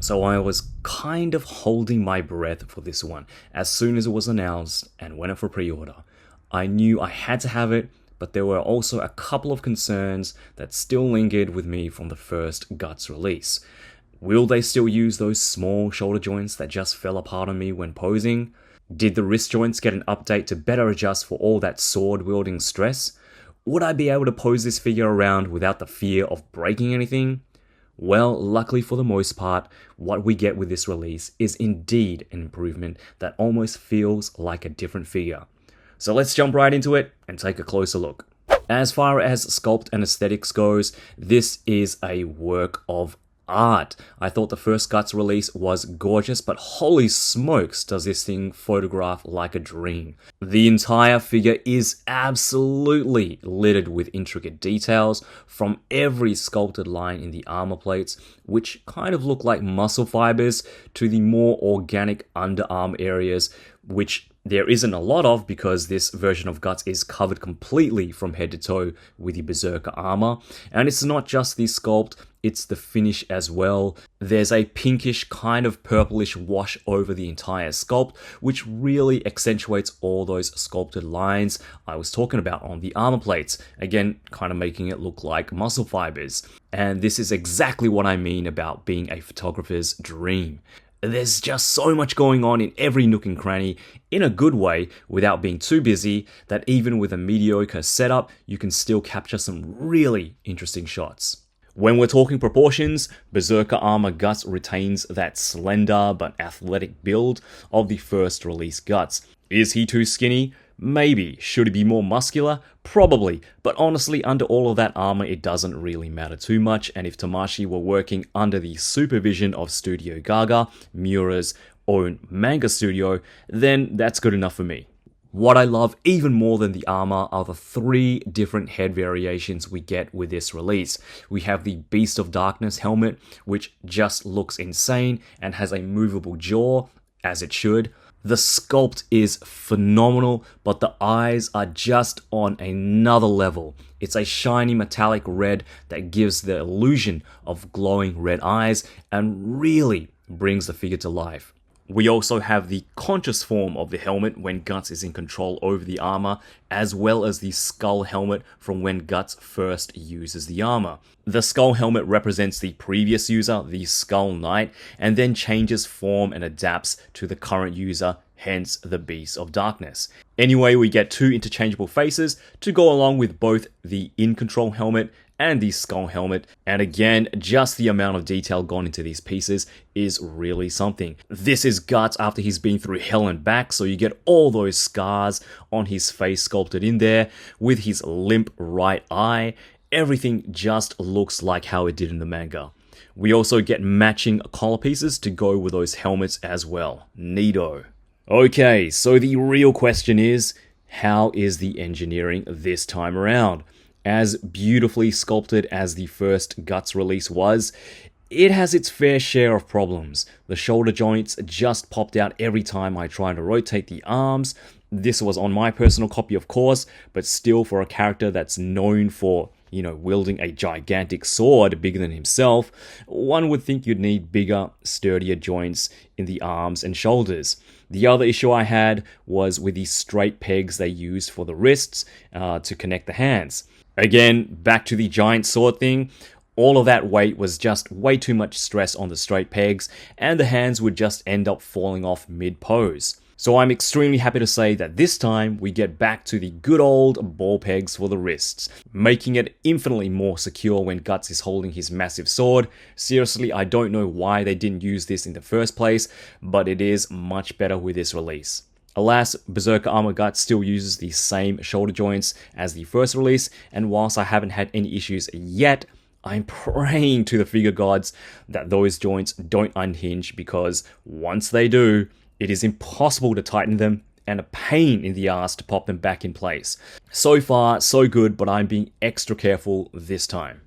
So I was kind of holding my breath for this one. As soon as it was announced and went up for pre-order, I knew I had to have it, but there were also a couple of concerns that still lingered with me from the first Guts release. Will they still use those small shoulder joints that just fell apart on me when posing? Did the wrist joints get an update to better adjust for all that sword wielding stress? Would I be able to pose this figure around without the fear of breaking anything? Well, luckily for the most part, what we get with this release is indeed an improvement that almost feels like a different figure. So let's jump right into it and take a closer look. As far as sculpt and aesthetics goes, this is a work of art. I thought the first Guts release was gorgeous, but holy smokes does this thing photograph like a dream. The entire figure is absolutely littered with intricate details, from every sculpted line in the armor plates, which kind of look like muscle fibers, to the more organic underarm areas, which there isn't a lot of because this version of Guts is covered completely from head to toe with the Berserker armor. And it's not just the sculpt, it's the finish as well. There's a pinkish kind of purplish wash over the entire sculpt, which really accentuates all those sculpted lines I was talking about on the armor plates. Again, kind of making it look like muscle fibers. And this is exactly what I mean about being a photographer's dream. There's just so much going on in every nook and cranny in a good way without being too busy that even with a mediocre setup, you can still capture some really interesting shots. When we're talking proportions, Berserker Armor Guts retains that slender but athletic build of the first release Guts. Is he too skinny? Maybe. Should he be more muscular? Probably. But honestly, under all of that armor, it doesn't really matter too much. And if Tamashii were working under the supervision of Studio Gaga, Miura's own manga studio, then that's good enough for me. What I love even more than the armor are the 3 different head variations we get with this release. We have the Beast of Darkness helmet, which just looks insane and has a movable jaw, as it should. The sculpt is phenomenal, but the eyes are just on another level. It's a shiny metallic red that gives the illusion of glowing red eyes and really brings the figure to life. We also have the conscious form of the helmet when Guts is in control over the armor, as well as the skull helmet from when Guts first uses the armor. The skull helmet represents the previous user, the Skull Knight, and then changes form and adapts to the current user, hence the Beast of Darkness. Anyway, we get 2 interchangeable faces to go along with both the In Control helmet and the skull helmet, and again, just the amount of detail gone into these pieces is really something. This is Guts after he's been through hell and back, so you get all those scars on his face sculpted in there, with his limp right eye. Everything just looks like how it did in the manga. We also get matching collar pieces to go with those helmets as well. Neato. Okay, so the real question is, how is the engineering this time around? As beautifully sculpted as the first Guts release was, it has its fair share of problems. The shoulder joints just popped out every time I tried to rotate the arms. This was on my personal copy, of course, but still for a character that's known for, wielding a gigantic sword bigger than himself, one would think you'd need bigger, sturdier joints in the arms and shoulders. The other issue I had was with the straight pegs they used for the wrists to connect the hands. Again, back to the giant sword thing, all of that weight was just way too much stress on the straight pegs, and the hands would just end up falling off mid-pose. So I'm extremely happy to say that this time we get back to the good old ball pegs for the wrists, making it infinitely more secure when Guts is holding his massive sword. Seriously, I don't know why they didn't use this in the first place, but it is much better with this release. Alas, Berserker Armor Guts still uses the same shoulder joints as the first release, and whilst I haven't had any issues yet, I'm praying to the figure gods that those joints don't unhinge, because once they do, it is impossible to tighten them and a pain in the ass to pop them back in place. So far, so good, but I'm being extra careful this time.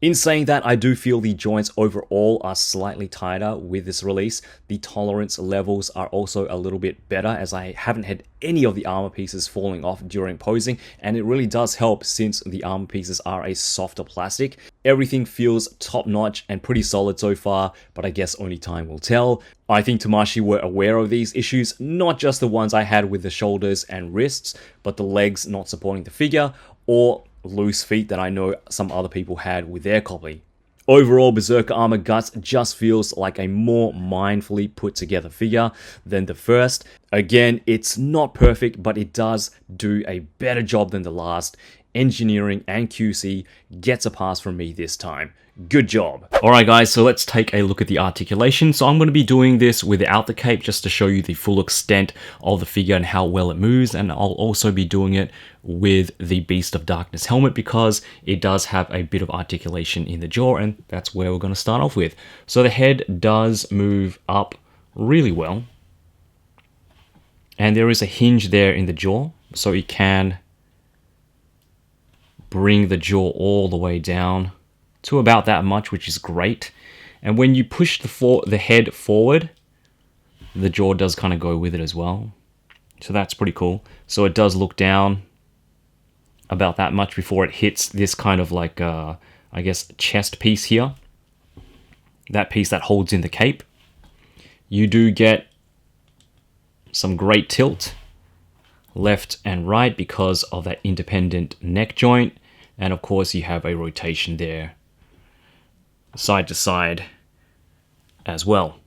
In saying that, I do feel the joints overall are slightly tighter with this release. The tolerance levels are also a little bit better, as I haven't had any of the armor pieces falling off during posing, and it really does help since the armor pieces are a softer plastic. Everything feels top notch and pretty solid so far, but I guess only time will tell. I think Tamashii were aware of these issues, not just the ones I had with the shoulders and wrists, but the legs not supporting the figure, or loose feet that I know some other people had with their copy. Overall, Berserker Armor Guts just feels like a more mindfully put together figure than the first. Again, it's not perfect, but it does do a better job than the last. Engineering and QC gets a pass from me this time. Good job. Alright guys, so let's take a look at the articulation. So I'm going to be doing this without the cape just to show you the full extent of the figure and how well it moves, and I'll also be doing it with the Beast of Darkness helmet because it does have a bit of articulation in the jaw, and that's where we're going to start off with. So the head does move up really well, and there is a hinge there in the jaw, so it can bring the jaw all the way down to about that much, which is great. And when you push the head forward, the jaw does kind of go with it as well. So that's pretty cool. So it does look down about that much before it hits this kind of like, I guess, chest piece here. That piece that holds in the cape. You do get some great tilt left and right because of that independent neck joint. And of course you have a rotation there side to side as well.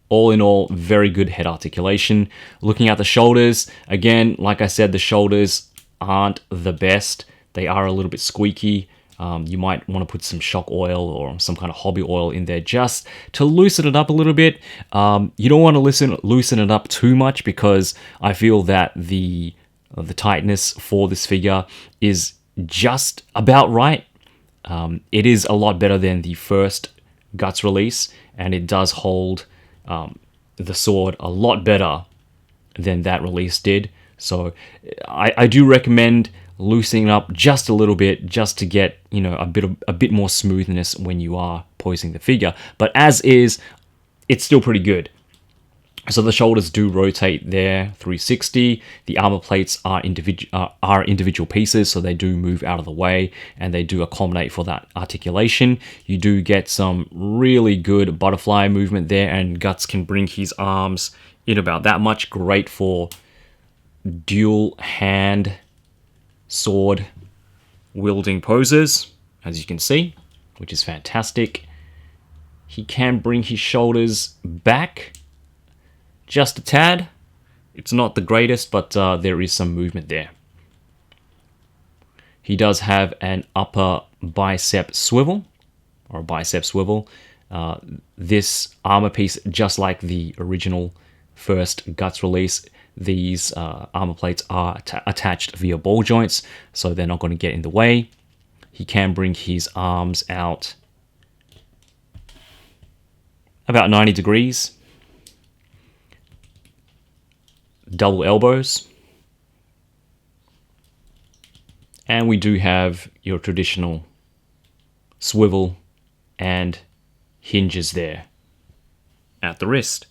All in all, very good head articulation. Looking at the shoulders, again, like I said, the shoulders aren't the best. They are a little bit squeaky. You might want to put some shock oil or some kind of hobby oil in there just to loosen it up a little bit. You don't want to loosen it up too much because I feel that the tightness for this figure is just about right. It is a lot better than the first Guts release, and it does hold the sword a lot better than that release did. So I do recommend loosening up just a little bit just to get, you know, a bit more smoothness when you are posing the figure. But as is, it's still pretty good. So the shoulders do rotate there 360. The armor plates are individual pieces, so they do move out of the way and they do accommodate for that articulation. You do get some really good butterfly movement there, and Guts can bring his arms in about that much. Great for dual hand sword wielding poses, as you can see, which is fantastic. He can bring his shoulders back just a tad. It's not the greatest, but there is some movement there. He does have an upper bicep swivel, or a bicep swivel. This armor piece, just like the original first Guts release, these armor plates are attached via ball joints, so they're not going to get in the way. He can bring his arms out about 90 degrees. Double elbows, and we do have your traditional swivel and hinges there at the wrist.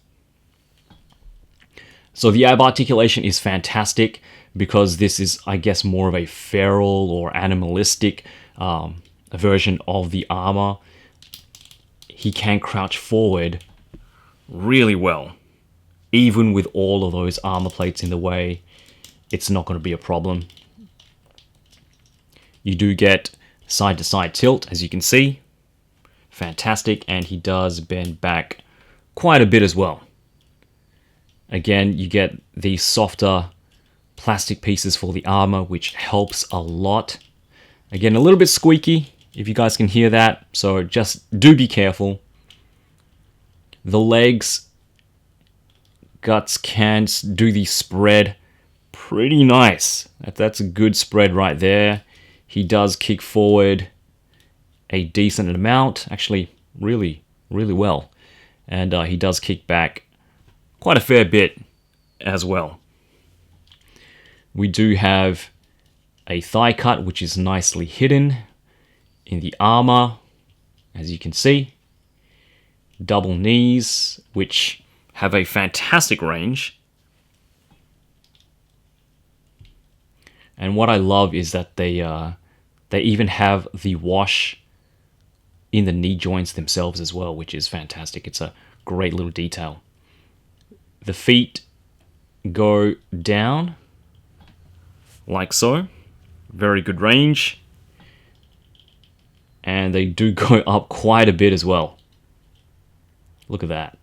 So the ab articulation is fantastic because this is, I guess, more of a feral or animalistic version of the armor. He can crouch forward really well. Even with all of those armor plates in the way, it's not going to be a problem. You do get side to side tilt, as you can see. Fantastic, and he does bend back quite a bit as well. Again, you get these softer plastic pieces for the armor, which helps a lot. Again, a little bit squeaky, if you guys can hear that, so just do be careful. The legs, Guts can do the spread pretty nice. That's a good spread right there. He does kick forward a decent amount, actually really well. And he does kick back quite a fair bit as well. We do have a thigh cut, which is nicely hidden in the armor, as you can see. Double knees, which have a fantastic range. And what I love is that they even have the wash in the knee joints themselves as well, which is fantastic. It's a great little detail. The feet go down like so. Very good range. And they do go up quite a bit as well. Look at that.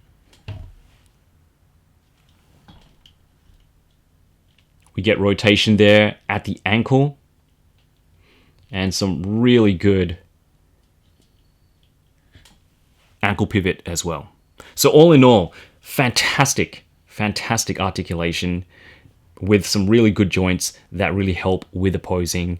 We get rotation there at the ankle. And some really good ankle pivot as well. So all in all, fantastic articulation with some really good joints that really help with the posing.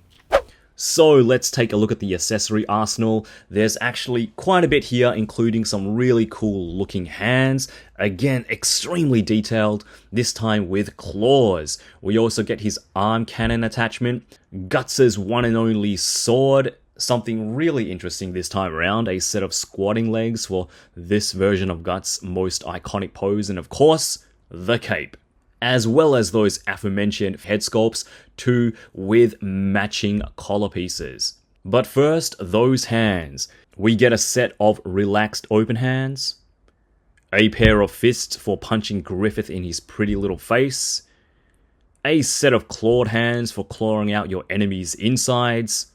So let's take a look at the accessory arsenal. There's actually quite a bit here, including some really cool looking hands. Again, extremely detailed, this time with claws. We also get his arm cannon attachment, Guts' one and only sword. Something really interesting this time around, a set of squatting legs for this version of Guts' most iconic pose, and of course, the cape. As well as those aforementioned head sculpts, too, with matching collar pieces. But first, those hands. We get a set of relaxed open hands, a pair of fists for punching Griffith in his pretty little face, a set of clawed hands for clawing out your enemy's insides,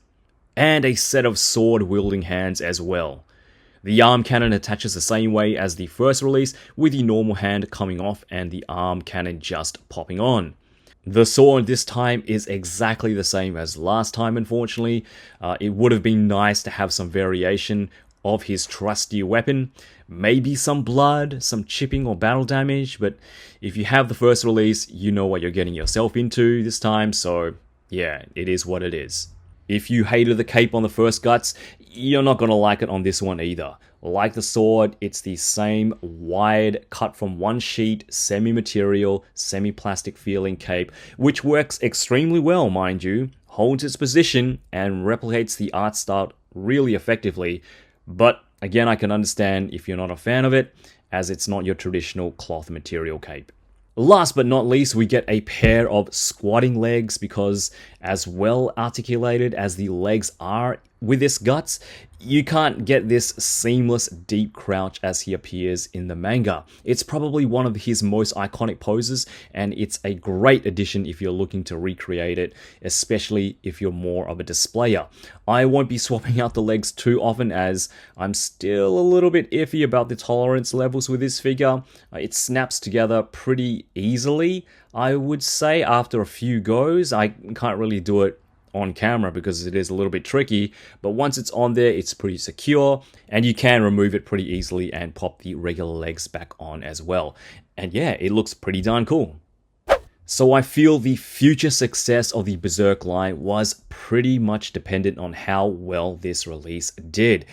and a set of sword-wielding hands as well. The arm cannon attaches the same way as the first release, with the normal hand coming off and the arm cannon just popping on. The sword this time is exactly the same as last time, unfortunately. It would have been nice to have some variation of his trusty weapon. Maybe some blood, some chipping or battle damage, but if you have the first release, you know what you're getting yourself into this time, so yeah, it is what it is. If you hated the cape on the first Guts, you're not going to like it on this one either. Like the sword, it's the same wide, cut from one sheet, semi-material, semi-plastic feeling cape, which works extremely well, mind you, holds its position, and replicates the art style really effectively. But again, I can understand if you're not a fan of it, as it's not your traditional cloth material cape. Last but not least, we get a pair of squatting legs because as well articulated as the legs are with this Guts, you can't get this seamless deep crouch as he appears in the manga. It's probably one of his most iconic poses, and it's a great addition if you're looking to recreate it, especially if you're more of a displayer. I won't be swapping out the legs too often as I'm still a little bit iffy about the tolerance levels with this figure. It snaps together pretty easily, I would say, after a few goes. I can't really do it on camera because it is a little bit tricky, but once it's on there, it's pretty secure, and you can remove it pretty easily and pop the regular legs back on as well. And yeah, it looks pretty darn cool. So I feel the future success of the Berserk line was pretty much dependent on how well this release did,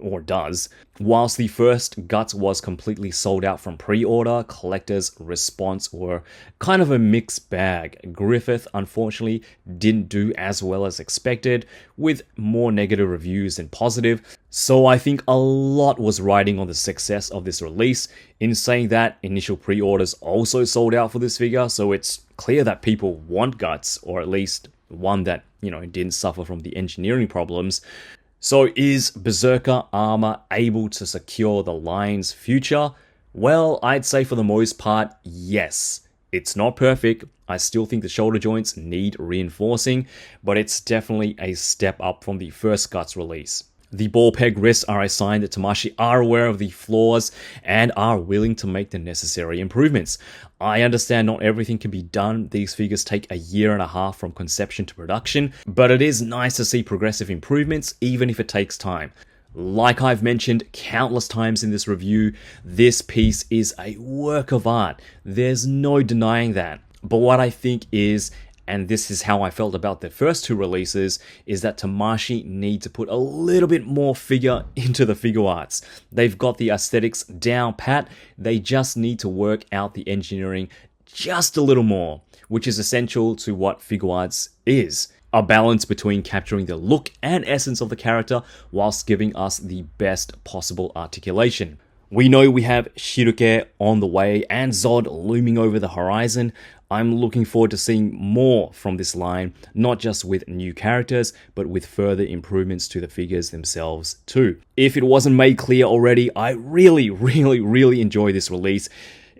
or does. Whilst the first Guts was completely sold out from pre-order, collectors' response were kind of a mixed bag. Griffith, unfortunately, didn't do as well as expected, with more negative reviews than positive. So I think a lot was riding on the success of this release. In saying that, initial pre-orders also sold out for this figure, so it's clear that people want Guts, or at least one that, didn't suffer from the engineering problems. So is Berserker Armor able to secure the line's future? Well, I'd say for the most part, yes. It's not perfect. I still think the shoulder joints need reinforcing, but it's definitely a step up from the first Guts release. The ball peg wrists are a sign that Tamashii are aware of the flaws and are willing to make the necessary improvements. I understand not everything can be done. These figures take a year and a half from conception to production, but it is nice to see progressive improvements, even if it takes time. Like I've mentioned countless times in this review, this piece is a work of art. There's no denying that. But what I think is, and this is how I felt about the first two releases, is that Tamashii need to put a little bit more figure into the Figuarts. They've got the aesthetics down pat, they just need to work out the engineering just a little more, which is essential to what Figuarts is. A balance between capturing the look and essence of the character whilst giving us the best possible articulation. We know we have Shiruke on the way and Zod looming over the horizon. I'm looking forward to seeing more from this line, not just with new characters, but with further improvements to the figures themselves too. If it wasn't made clear already, I really enjoy this release.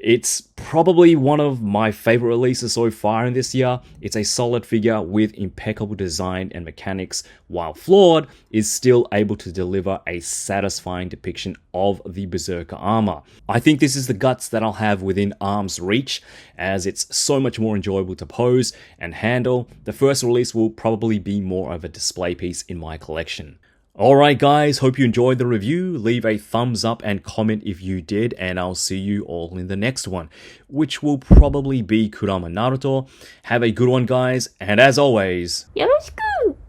It's probably one of my favorite releases so far in this year. It's a solid figure with impeccable design and mechanics, while flawed, is still able to deliver a satisfying depiction of the Berserker armor. I think this is the guts that I'll have within arm's reach, as it's so much more enjoyable to pose and handle. The first release will probably be more of a display piece in my collection. Alright guys, hope you enjoyed the review. Leave a thumbs up and comment if you did, and I'll see you all in the next one, which will probably be Kurama Naruto. Have a good one guys, and as always, よろしく